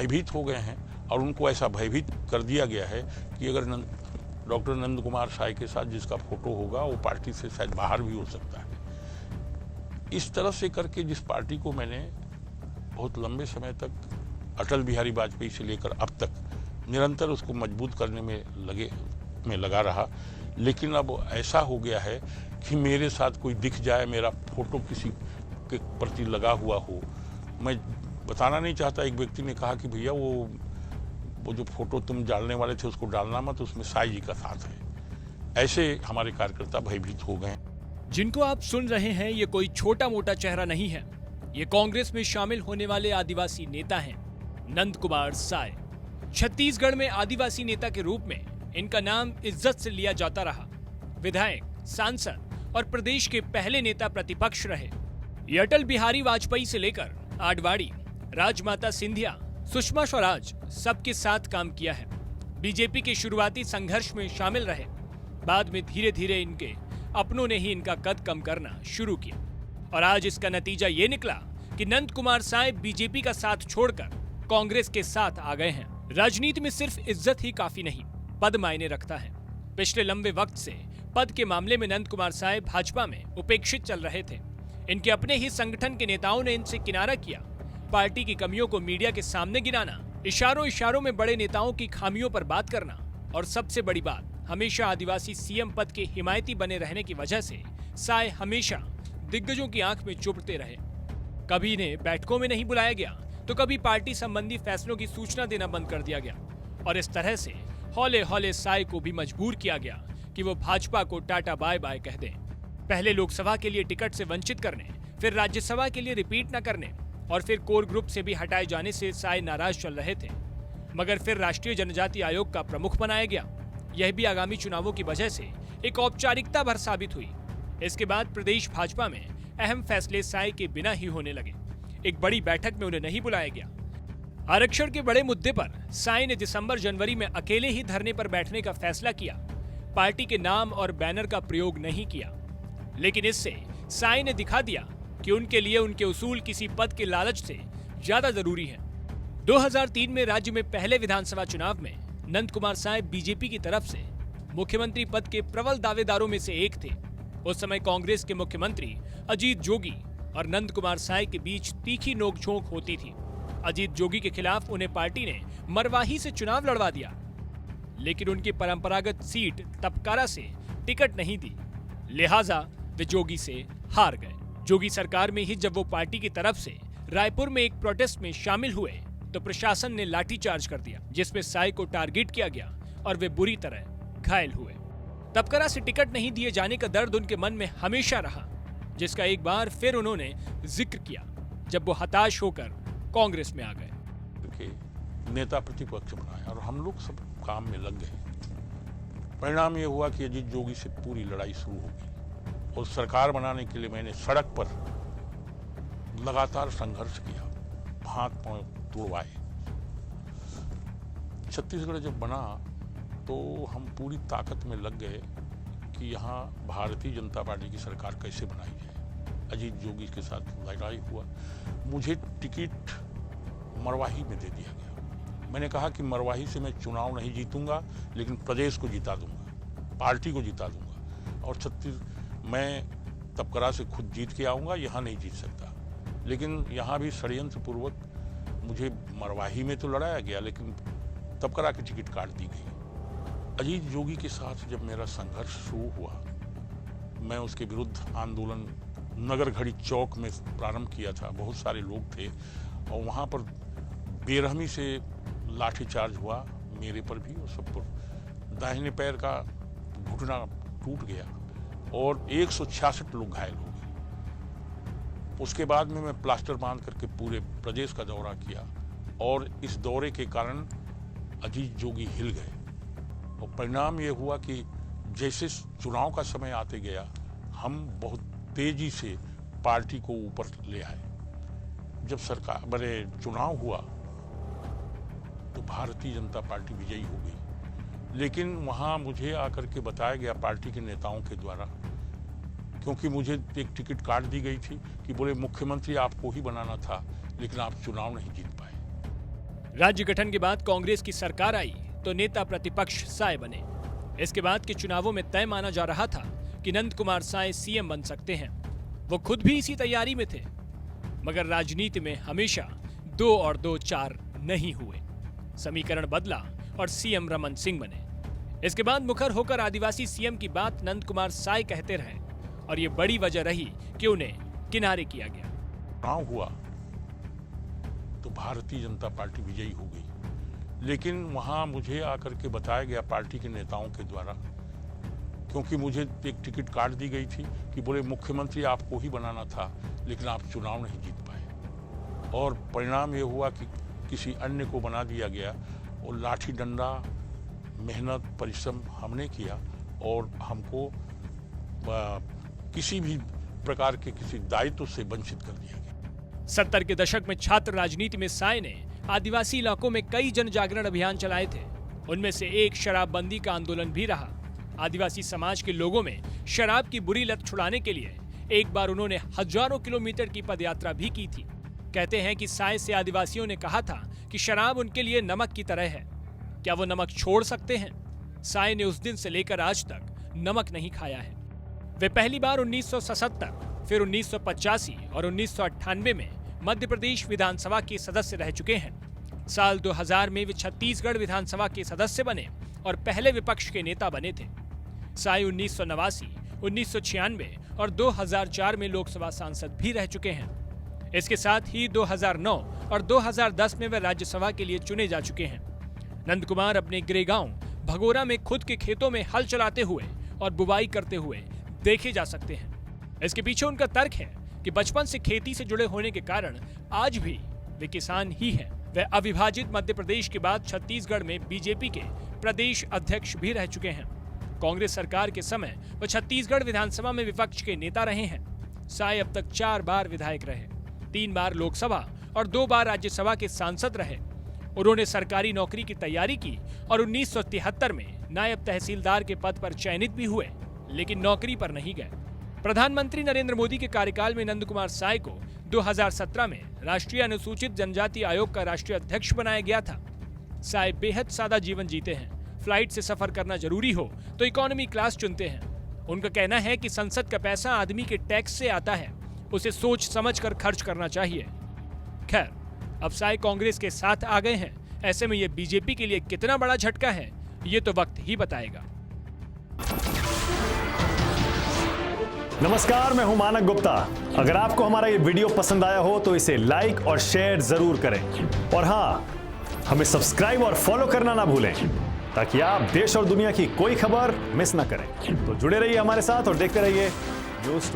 भयभीत हो गए हैं और उनको ऐसा भयभीत कर दिया गया है कि अगर डॉक्टर नंद कुमार साय के साथ जिसका फोटो होगा वो पार्टी से शायद बाहर भी हो सकता है। इस तरह से करके जिस पार्टी को मैंने बहुत लंबे समय तक अटल बिहारी वाजपेयी से लेकर अब तक निरंतर उसको मजबूत करने में लगा रहा, लेकिन अब ऐसा हो गया है कि मेरे साथ कोई दिख जाए, मेरा फोटो किसी के प्रति लगा हुआ हो, मैं बताना नहीं चाहता। एक व्यक्ति ने कहा कि भैया वो जो फोटो तुम डालने वाले थे उसको डालना मत, उसमें साई जी का साथ है। ऐसे हमारे कार्यकर्ता भयभीत हो गए। जिनको आप सुन रहे हैं ये कोई छोटा मोटा चेहरा नहीं है, ये कांग्रेस में शामिल होने वाले आदिवासी नेता हैं, नंद कुमार साय। छत्तीसगढ़ में आदिवासी नेता के रूप में इनका नाम इज्जत से लिया जाता रहा। विधायक, सांसद और प्रदेश के पहले नेता प्रतिपक्ष रहे। ये अटल बिहारी वाजपेयी से लेकर आडवाणी, राजमाता सिंधिया, सुषमा स्वराज सबके साथ काम किया है। बीजेपी के शुरुआती संघर्ष में शामिल रहे। बाद में धीरे धीरे इनके अपनों ने ही इनका कद कम करना शुरू किया और आज इसका नतीजा ये निकला कि नंद कुमार साय बीजेपी का साथ छोड़कर कांग्रेस के साथ आ गए हैं। राजनीति में सिर्फ इज्जत ही काफी नहीं, पद मायने रखता है। पिछले लंबे वक्त से पद के मामले में नंद कुमार साय भाजपा में उपेक्षित चल रहे थे। इनके अपने ही संगठन के नेताओं ने इनसे किनारा किया। पार्टी की कमियों को मीडिया के सामने गिनाना, इशारों में बड़े नेताओं की खामियों पर बात करना और सबसे बड़ी बात, हमेशा आदिवासी सीएम पद के हिमायती बने रहने की वजह से साय हमेशा दिग्गजों की आंख में चुभते रहे। कभी इन्हें बैठकों में नहीं बुलाया गया तो कभी पार्टी संबंधी फैसलों की सूचना देना बंद कर दिया गया और इस तरह से हौले हौले साय को भी मजबूर किया गया कि वो भाजपा को टाटा बाय बाय कह दें। पहले लोकसभा के लिए टिकट से वंचित करने, फिर राज्यसभा के लिए रिपीट न करने और फिर कोर ग्रुप से भी हटाए जाने से साय नाराज चल रहे थे, मगर फिर राष्ट्रीय जनजाति आयोग का प्रमुख बनाया गया। यह भी आगामी चुनावों की वजह से एक औपचारिकता भर साबित हुई। इसके बाद प्रदेश भाजपा में अहम फैसले साय के बिना ही होने लगे। एक बड़ी बैठक में उन्हें नहीं बुलाया गया। आरक्षण के बड़े मुद्दे पर साय ने दिसंबर-जनवरी में अकेले ही धरने पर बैठने का फैसला किया। पार्टी के नाम और बैनर का प्रयोग नहीं किया, लेकिन इससे साय ने दिखा दिया कि उनके लिए उनके उसूल किसी पद के लालच से ज्यादा जरूरी है। 2003 में राज्य में पहले विधानसभा चुनाव में नंद कुमार साय बीजेपी की तरफ से मुख्यमंत्री पद के प्रबल दावेदारों में से एक थे। उस समय कांग्रेस के मुख्यमंत्री अजीत जोगी और नंद कुमार साय के बीच तीखी नोकझोंक होती थी। अजीत जोगी के खिलाफ उन्हें पार्टी ने मरवाही से चुनाव लड़वा दिया, लेकिन उनकी परंपरागत सीट तपकारा से टिकट नहीं दी, लिहाजा वे जोगी से हार गए। जोगी सरकार में ही जब वो पार्टी की तरफ से रायपुर में एक प्रोटेस्ट में शामिल हुए तो प्रशासन ने लाठीचार्ज कर दिया, जिसमें साय को टारगेट किया गया और वे बुरी तरह घायल हुए। तपकरा से टिकट नहीं दिए जाने का दर्द उनके मन में हमेशा रहा, जिसका एक बार फिर उन्होंने जिक्र किया जब वो हताश होकर कांग्रेस में आ गए। नेता प्रतिपक्ष बनाया और हम लोग सब काम में लग गए। परिणाम ये हुआ कि अजीत जोगी से पूरी लड़ाई शुरू हो गई और सरकार बनाने के लिए मैंने सड़क पर लगातार संघर्ष किया, हाथ पांव तोड़वाए। छत्तीसगढ़ जब बना तो हम पूरी ताकत में लग गए कि यहाँ भारतीय जनता पार्टी की सरकार कैसे बनाई जाए। अजीत जोगी के साथ लड़ाई हुआ, मुझे टिकट मरवाही में दे दिया गया। मैंने कहा कि मरवाही से मैं चुनाव नहीं जीतूंगा, लेकिन प्रदेश को जिता दूंगा, पार्टी को जिता दूंगा और मैं तपकरा से खुद जीत के आऊँगा, यहाँ नहीं जीत सकता। लेकिन यहाँ भी षड्यंत्र पूर्वक मुझे मरवाही में तो लड़ाया गया, लेकिन तपकरा की टिकट काट दी गई। अजीत जोगी के साथ जब मेरा संघर्ष शुरू हुआ, मैं उसके विरुद्ध आंदोलन नगर घड़ी चौक में प्रारंभ किया था। बहुत सारे लोग थे और वहाँ पर बेरहमी से लाठीचार्ज हुआ, मेरे पर भी और सब पर। दाहिने पैर का घुटना टूट गया और 166 लोग घायल हो गए। उसके बाद में मैं प्लास्टर बांध करके पूरे प्रदेश का दौरा किया और इस दौरे के कारण अजीत जोगी हिल गए और परिणाम ये हुआ कि जैसे चुनाव का समय आते गया, हम बहुत तेजी से पार्टी को ऊपर ले आए। जब सरकार बड़े चुनाव हुआ तो भारतीय जनता पार्टी विजयी हो गई, लेकिन वहाँ मुझे आकर के बताया गया पार्टी के नेताओं के द्वारा, क्योंकि मुझे एक टिकट काट दी गई थी कि बोले मुख्यमंत्री आपको ही बनाना था, लेकिन आप चुनाव नहीं जीत पाए। राज्य गठन के बाद कांग्रेस की सरकार आई तो नेता प्रतिपक्ष साय बने। इसके बाद के चुनावों में तय माना जा रहा था कि नंद कुमार साय सीएम बन सकते हैं। वो खुद भी इसी तैयारी में थे, मगर राजनीति में हमेशा 2 और 2 4 नहीं हुए। समीकरण बदला और सीएम रमन सिंह बने। इसके बाद मुखर होकर आदिवासी सीएम की बात नंद कुमार साय कहते रहे और ये बड़ी वजह रही कि उन्हें किनारे किया गया। चुनाव हुआ तो भारतीय जनता पार्टी विजयी हो गई, लेकिन वहां मुझे आकर के बताया गया पार्टी के नेताओं के द्वारा, क्योंकि मुझे एक टिकट काट दी गई थी कि बोले मुख्यमंत्री आपको ही बनाना था, लेकिन आप चुनाव नहीं जीत पाए। और परिणाम ये हुआ कि किसी अन्य को बना दिया गया और लाठी डंडा, मेहनत, परिश्रम हमने किया और हमको किसी भी प्रकार के किसी दायित्व से वंचित कर दिया गया। 70 के दशक में छात्र राजनीति में साय ने आदिवासी इलाकों में कई जन जागरण अभियान चलाए थे। उनमें से एक शराबबंदी का आंदोलन भी रहा। आदिवासी समाज के लोगों में शराब की बुरी लत छुड़ाने के लिए एक बार उन्होंने हजारों किलोमीटर की पदयात्रा भी की थी। कहते हैं कि साय से आदिवासियों ने कहा था कि शराब उनके लिए नमक की तरह है, क्या वो नमक छोड़ सकते हैं? साय ने उस दिन से लेकर आज तक नमक नहीं खाया है। वे पहली बार 1977, फिर 1985 और 1998 में मध्य प्रदेश विधानसभा के सदस्य रह चुके हैं। साल 2000 में वे छत्तीसगढ़ विधानसभा के सदस्य बने और पहले विपक्ष के नेता बने थे। साय 1989, 1996 और 2004 में लोकसभा सांसद भी रह चुके हैं। इसके साथ ही 2009 और 2010 में वे राज्यसभा के लिए चुने जा चुके हैं। नंद कुमार अपने गृह गांव भगोरा में खुद के खेतों में हल चलाते हुए और बुवाई करते हुए देखे जा सकते हैं। इसके पीछे उनका तर्क है कि बचपन से खेती से जुड़े होने के कारण आज भी वे किसान ही हैं। वे अविभाजित मध्य प्रदेश के बाद छत्तीसगढ़ में बीजेपी के प्रदेश अध्यक्ष भी रह चुके हैं। कांग्रेस सरकार के समय वो छत्तीसगढ़ विधानसभा में विपक्ष के नेता रहे हैं। साय अब तक 4 बार विधायक रहे, 3 बार लोकसभा और 2 बार राज्यसभा के सांसद रहे। उन्होंने सरकारी नौकरी की तैयारी की और 1973 में नायब तहसीलदार के पद पर चयनित भी हुए, लेकिन नौकरी पर नहीं गए। प्रधानमंत्री नरेंद्र मोदी के कार्यकाल में नंद कुमार साय को 2017 में राष्ट्रीय अनुसूचित जनजाति आयोग का राष्ट्रीय अध्यक्ष बनाया गया था। साय बेहद सादा जीवन जीते हैं। फ्लाइट से सफर करना जरूरी हो तो इकोनॉमी क्लास चुनते हैं। उनका कहना है कि संसद का पैसा आदमी के टैक्स से आता है, उसे सोच समझ कर खर्च करना चाहिए। खैर, अब साय कांग्रेस के साथ आ गए हैं। ऐसे में ये बीजेपी के लिए कितना बड़ा झटका है, ये तो वक्त ही बताएगा। नमस्कार, मैं हूं मानक गुप्ता। अगर आपको हमारा ये वीडियो पसंद आया हो तो इसे लाइक और शेयर जरूर करें, और हाँ, हमें सब्सक्राइब और फॉलो करना ना भूलें ताकि आप देश और दुनिया की कोई खबर मिस ना करें। तो जुड़े रहिए हमारे साथ और देखते रहिए न्यूज़।